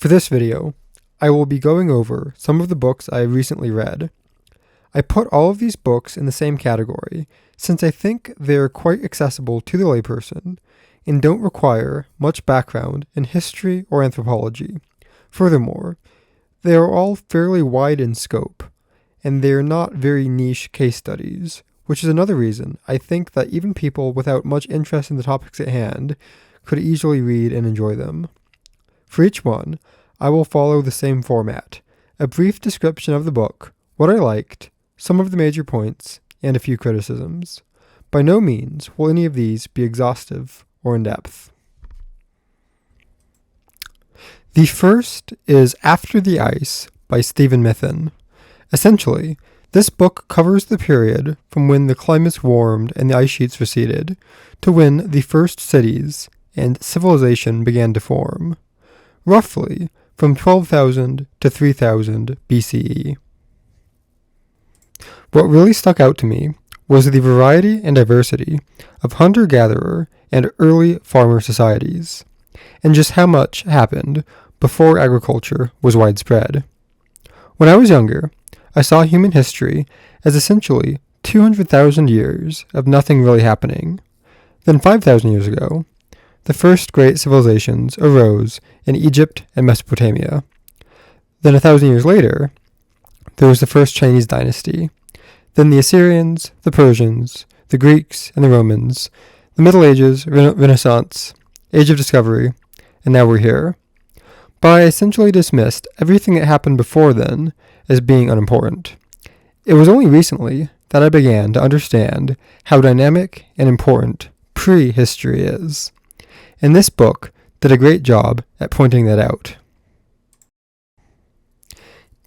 For this video, I will be going over some of the books I recently read. I put all of these books in the same category since I think they're quite accessible to the layperson and don't require much background in history or anthropology. Furthermore, they are all fairly wide in scope, and they are not very niche case studies, which is another reason I think that even people without much interest in the topics at hand could easily read and enjoy them. For each one, I will follow the same format: a brief description of the book, what I liked, some of the major points, and a few criticisms. By no means will any of these be exhaustive or in-depth. The first is After the Ice by Stephen Mithin. Essentially, this book covers the period from when the climates warmed and the ice sheets receded to when the first cities and civilization began to form, roughly from 12,000 to 3000 BCE. What really stuck out to me was the variety and diversity of hunter-gatherer and early farmer societies, and just how much happened before agriculture was widespread. When I was younger, I saw human history as essentially 200,000 years of nothing really happening. Then 5,000 years ago, the first great civilizations arose in Egypt and Mesopotamia. Then 1,000 years later, there was the first Chinese dynasty. Then the Assyrians, the Persians, the Greeks, and the Romans, the Middle Ages, Renaissance, Age of Discovery, and now we're here. But I essentially dismissed everything that happened before then as being unimportant. It was only recently that I began to understand how dynamic and important prehistory is, and this book did a great job at pointing that out.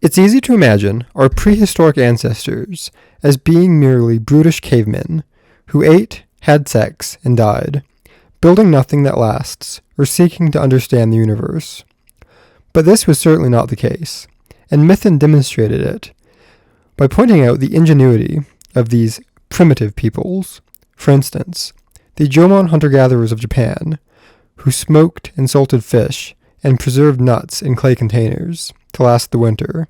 It's easy to imagine our prehistoric ancestors as being merely brutish cavemen who ate, had sex, and died, building nothing that lasts or seeking to understand the universe. But this was certainly not the case, and Mithin demonstrated it by pointing out the ingenuity of these primitive peoples. For instance, the Jomon hunter-gatherers of Japan, who smoked and salted fish and preserved nuts in clay containers to last the winter,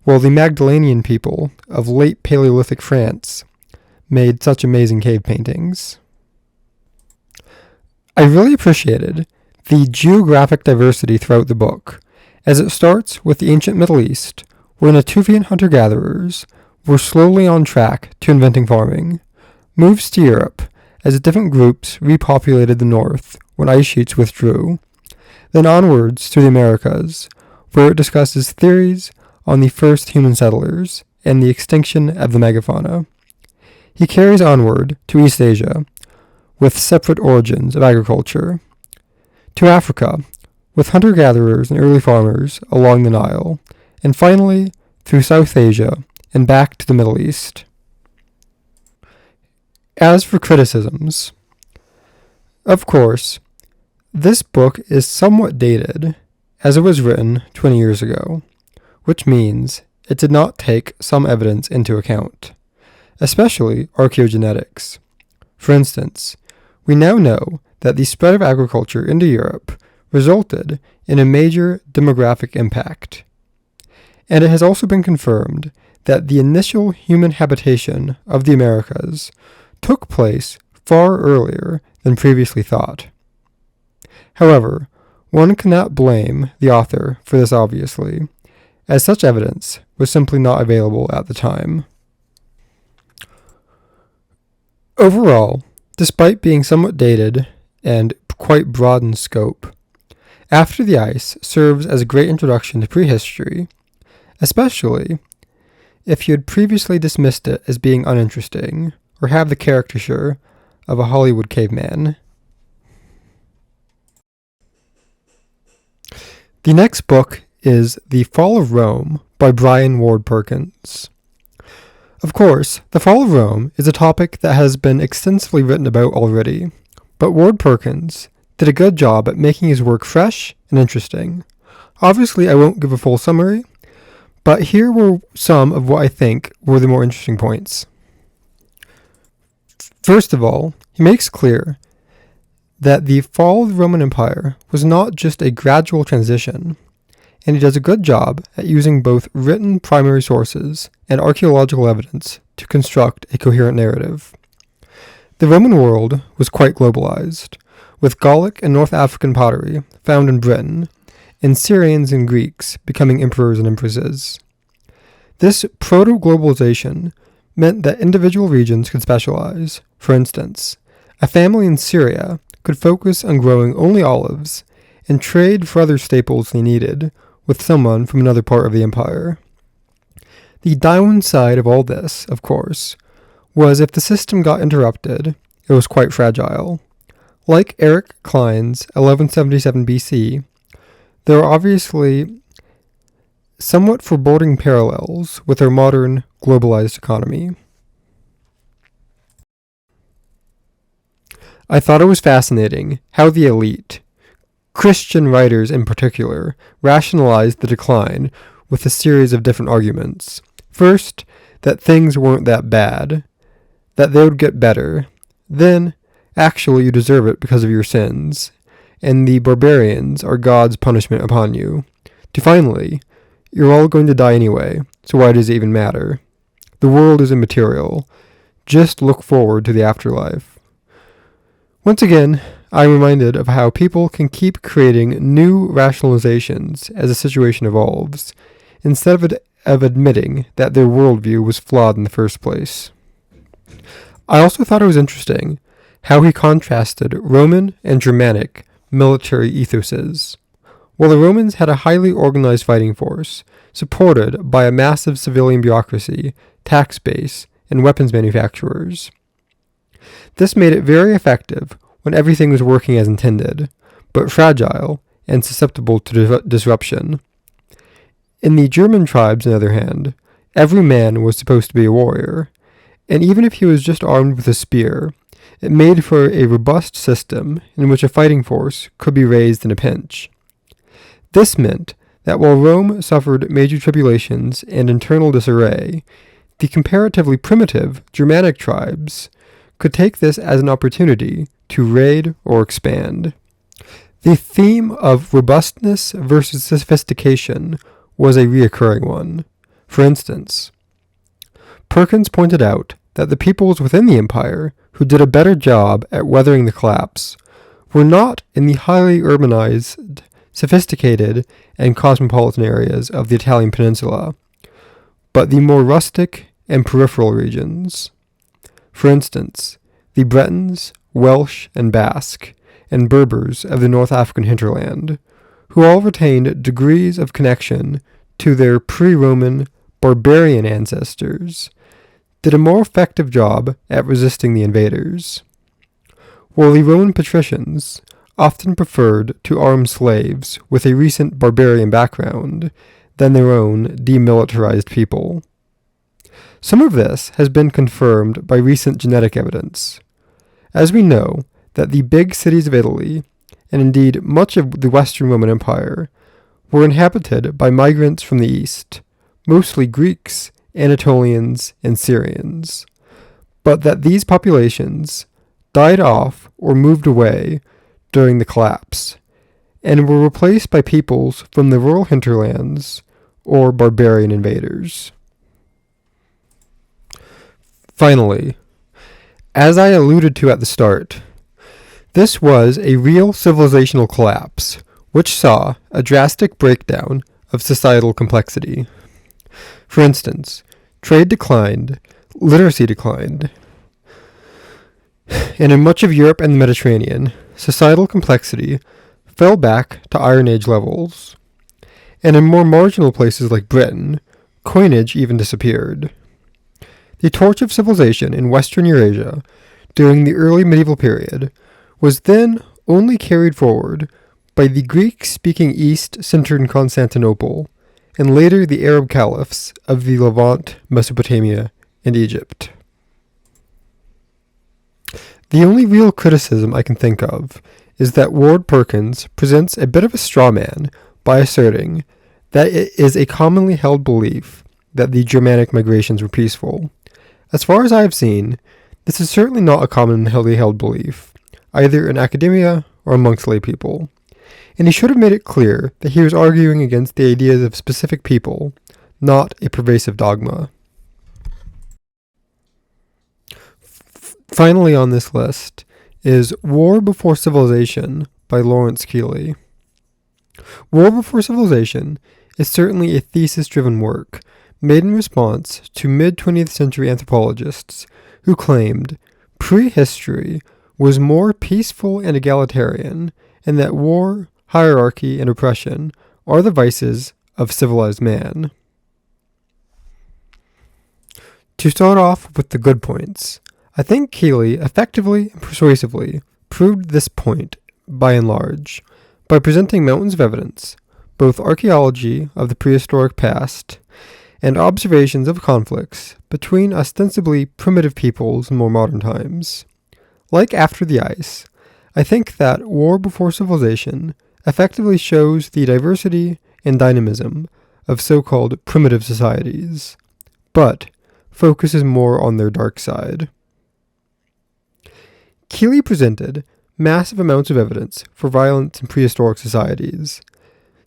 while the Magdalenian people of late Paleolithic France made such amazing cave paintings. I really appreciated the geographic diversity throughout the book, as it starts with the ancient Middle East, where Natufian hunter-gatherers were slowly on track to inventing farming, moves to Europe as different groups repopulated the north when ice sheets withdrew, then onwards through the Americas, where it discusses theories on the first human settlers and the extinction of the megafauna. He carries onward to East Asia, with separate origins of agriculture, to Africa, with hunter-gatherers and early farmers along the Nile, and finally through South Asia and back to the Middle East. As for criticisms, of course, this book is somewhat dated, as it was written 20 years ago, which means it did not take some evidence into account, especially archaeogenetics. For instance, we now know that the spread of agriculture into Europe resulted in a major demographic impact, and it has also been confirmed that the initial human habitation of the Americas took place far earlier than previously thought. However, one cannot blame the author for this obviously, as such evidence was simply not available at the time. Overall, despite being somewhat dated and quite broad in scope, After the Ice serves as a great introduction to prehistory, especially if you had previously dismissed it as being uninteresting or have the caricature of a Hollywood caveman. The next book is The Fall of Rome by Brian Ward Perkins. Of course, the fall of Rome is a topic that has been extensively written about already, but Ward Perkins did a good job at making his work fresh and interesting. Obviously, I won't give a full summary, but here were some of what I think were the more interesting points. First of all, he makes clear that the fall of the Roman Empire was not just a gradual transition, and he does a good job at using both written primary sources and archaeological evidence to construct a coherent narrative. The Roman world was quite globalized, with Gallic and North African pottery found in Britain, and Syrians and Greeks becoming emperors and empresses. This proto-globalization meant that individual regions could specialize. For instance, a family in Syria could focus on growing only olives and trade for other staples they needed with someone from another part of the empire. The downside of all this, of course, was if the system got interrupted, it was quite fragile. Like Eric Klein's 1177 BC, there are obviously somewhat foreboding parallels with our modern globalized economy. I thought it was fascinating how the elite, Christian writers in particular, rationalized the decline with a series of different arguments. First, that things weren't that bad, that they would get better. Then, actually you deserve it because of your sins, and the barbarians are God's punishment upon you. To finally, you're all going to die anyway, so why does it even matter? The world is immaterial. Just look forward to the afterlife. Once again, I'm reminded of how people can keep creating new rationalizations as a situation evolves, instead of admitting that their worldview was flawed in the first place. I also thought it was interesting how he contrasted Roman and Germanic military ethoses. While the Romans had a highly organized fighting force, supported by a massive civilian bureaucracy, tax base, and weapons manufacturers. This made it very effective when everything was working as intended, but fragile and susceptible to disruption. In the German tribes, on the other hand, every man was supposed to be a warrior, and even if he was just armed with a spear, it made for a robust system in which a fighting force could be raised in a pinch. This meant that while Rome suffered major tribulations and internal disarray, the comparatively primitive Germanic tribes could take this as an opportunity to raid or expand. The theme of robustness versus sophistication was a recurring one. For instance, Perkins pointed out that the peoples within the empire who did a better job at weathering the collapse were not in the highly urbanized, sophisticated, and cosmopolitan areas of the Italian peninsula, but the more rustic and peripheral regions. For instance, the Bretons, Welsh, and Basque, and Berbers of the North African hinterland, who all retained degrees of connection to their pre-Roman barbarian ancestors, did a more effective job at resisting the invaders. While the Roman patricians often preferred to arm slaves with a recent barbarian background than their own demilitarized people. Some of this has been confirmed by recent genetic evidence, as we know that the big cities of Italy, and indeed much of the Western Roman Empire, were inhabited by migrants from the east, mostly Greeks, Anatolians, and Syrians, but that these populations died off or moved away during the collapse, and were replaced by peoples from the rural hinterlands or barbarian invaders. Finally, as I alluded to at the start, this was a real civilizational collapse, which saw a drastic breakdown of societal complexity. For instance, trade declined, literacy declined, and in much of Europe and the Mediterranean, societal complexity fell back to Iron Age levels, and in more marginal places like Britain, coinage even disappeared. The torch of civilization in Western Eurasia during the early medieval period was then only carried forward by the Greek-speaking East centered in Constantinople, and later the Arab caliphs of the Levant, Mesopotamia, and Egypt. The only real criticism I can think of is that Ward Perkins presents a bit of a straw man by asserting that it is a commonly held belief that the Germanic migrations were peaceful. As far as I have seen, this is certainly not a commonly held belief. either in academia or amongst lay people. And he should have made it clear that he was arguing against the ideas of specific people, not a pervasive dogma. Finally on this list is War Before Civilization by Lawrence Keeley. War Before Civilization is certainly a thesis-driven work made in response to mid-20th century anthropologists who claimed prehistory was more peaceful and egalitarian, and that war, hierarchy, and oppression are the vices of civilized man. To start off with the good points, I think Keeley effectively and persuasively proved this point by and large, by presenting mountains of evidence, both archaeology of the prehistoric past and observations of conflicts between ostensibly primitive peoples in more modern times. Like After the Ice, I think that War Before Civilization effectively shows the diversity and dynamism of so-called primitive societies, but focuses more on their dark side. Keeley presented massive amounts of evidence for violence in prehistoric societies,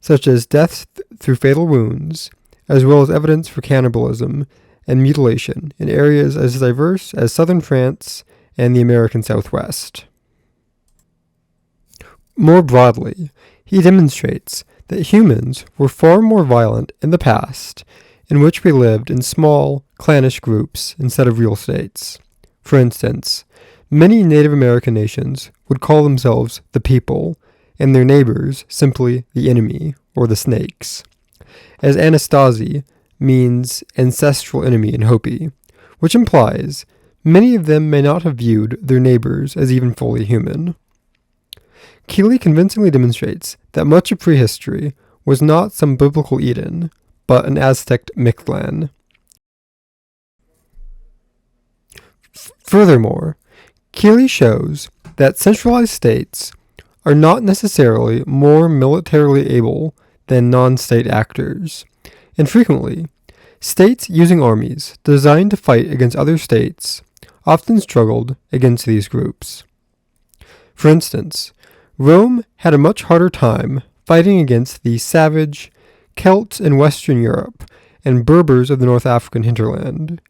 such as deaths through fatal wounds, as well as evidence for cannibalism and mutilation in areas as diverse as southern France and the American Southwest. More broadly, he demonstrates that humans were far more violent in the past, in which we lived in small, clannish groups instead of real states. For instance, many Native American nations would call themselves the people, and their neighbors simply the enemy, or the snakes, as Anasazi means ancestral enemy in Hopi, which implies many of them may not have viewed their neighbors as even fully human. Keeley convincingly demonstrates that much of prehistory was not some biblical Eden, but an Aztec Mictlan. Furthermore, Keeley shows that centralized states are not necessarily more militarily able than non-state actors, and frequently, states using armies designed to fight against other states often struggled against these groups. For instance, Rome had a much harder time fighting against the savage Celts in Western Europe and Berbers of the North African hinterland,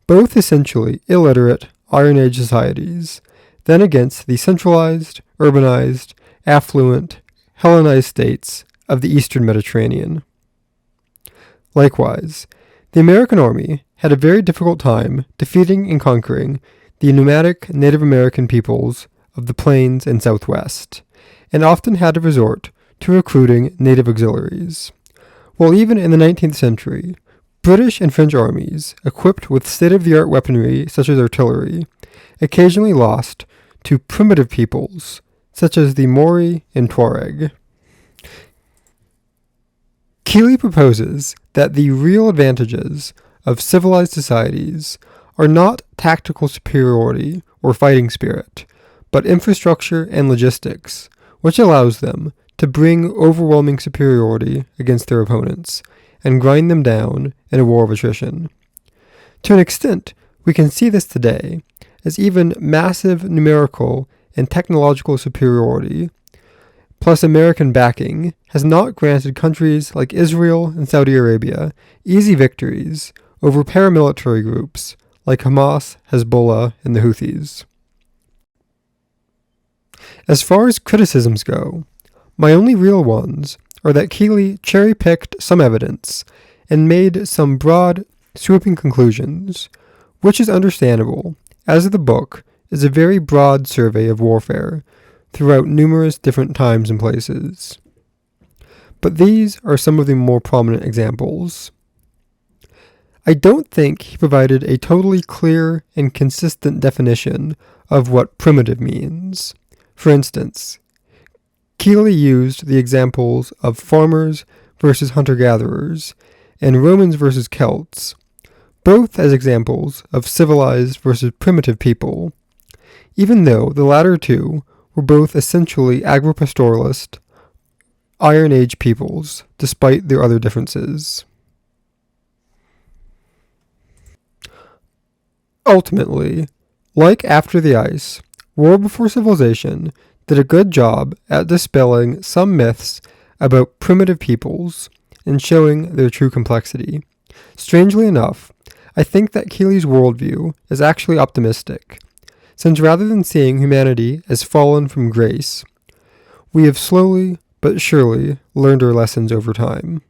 both essentially illiterate Iron Age societies, than against the centralized, urbanized, affluent, Hellenized states of the Eastern Mediterranean. Likewise, the American army had a very difficult time defeating and conquering the nomadic Native American peoples of the plains and Southwest, and often had to resort to recruiting native auxiliaries. While even in the 19th century, British and French armies, equipped with state-of-the-art weaponry such as artillery, occasionally lost to primitive peoples such as the Maori and Tuareg. Keeley proposes that the real advantages of civilized societies are not tactical superiority or fighting spirit, but infrastructure and logistics, which allows them to bring overwhelming superiority against their opponents and grind them down in a war of attrition. To an extent, we can see this today, as even massive numerical and technological superiority, plus American backing, has not granted countries like Israel and Saudi Arabia easy victories over paramilitary groups like Hamas, Hezbollah, and the Houthis. As far as criticisms go, my only real ones are that Keeley cherry-picked some evidence and made some broad, sweeping conclusions, which is understandable, as the book is a very broad survey of warfare throughout numerous different times and places. But these are some of the more prominent examples. I don't think he provided a totally clear and consistent definition of what primitive means. For instance, Keeley used the examples of farmers versus hunter-gatherers and Romans versus Celts, both as examples of civilized versus primitive people, even though the latter two were both essentially agropastoralist, Iron Age peoples, despite their other differences. Ultimately, like After the Ice, War Before Civilization did a good job at dispelling some myths about primitive peoples and showing their true complexity. Strangely enough, I think that Keeley's worldview is actually optimistic, since rather than seeing humanity as fallen from grace, we have slowly but surely learned our lessons over time.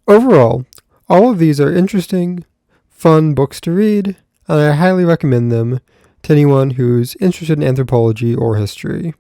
Overall, all of these are interesting, fun books to read, and I highly recommend them to anyone who's interested in anthropology or history.